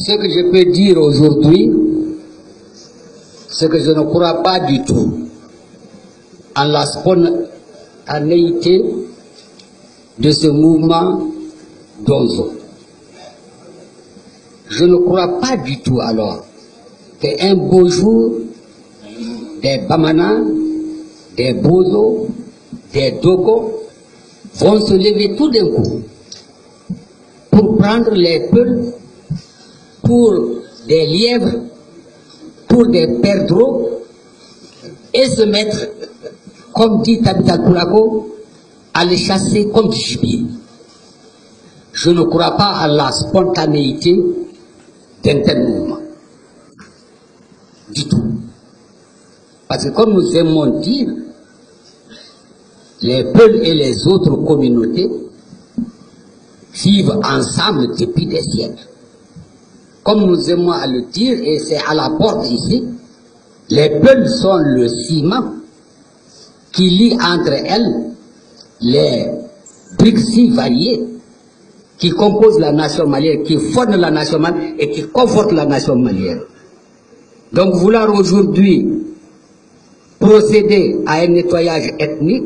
Ce que je peux dire aujourd'hui, c'est que je ne crois pas du tout en la spontanéité de ce mouvement d'Onzo. Je ne crois pas du tout alors qu'un beau jour, des Bamana, des Bozo, des Dogo vont se lever tout d'un coup pour prendre les peuples pour des lièvres, pour des perdreaux et se mettre, comme dit Tabita Koulako, à les chasser comme du gibier. Je ne crois pas à la spontanéité d'un tel mouvement. Du tout. Parce que comme nous aimons dire, les peuples et les autres communautés vivent ensemble depuis des siècles. Comme nous aimons à le dire, et c'est à la porte ici, les peuples sont le ciment qui lie entre elles les briques si variées qui composent la nation malienne, qui fondent la nation malienne et qui confortent la nation malienne. Donc vouloir aujourd'hui procéder à un nettoyage ethnique,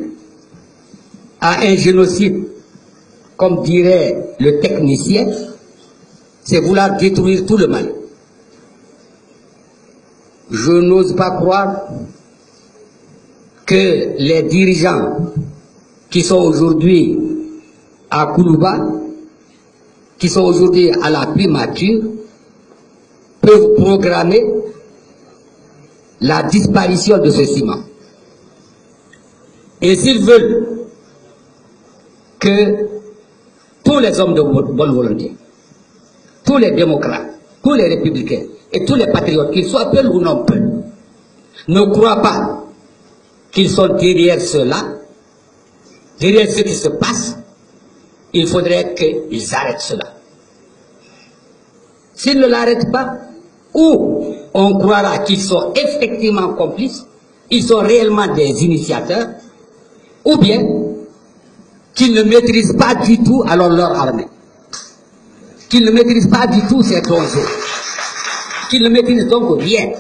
à un génocide, comme dirait le technicien, c'est vouloir détruire tout le Mali. Je n'ose pas croire que les dirigeants qui sont aujourd'hui à Koulouba, qui sont aujourd'hui à la primature, peuvent programmer la disparition de ce ciment. Et s'ils veulent que tous les hommes de bonne volonté, tous les démocrates, tous les républicains et tous les patriotes, qu'ils soient peuls ou non peuls, ne croient pas qu'ils sont derrière cela, derrière ce qui se passe, il faudrait qu'ils arrêtent cela. S'ils ne l'arrêtent pas, ou on croira qu'ils sont effectivement complices, ils sont réellement des initiateurs, ou bien qu'ils ne maîtrisent pas du tout alors leur armée, qu'ils ne maîtrisent pas du tout ces dangers, qu'ils ne maîtrisent donc rien.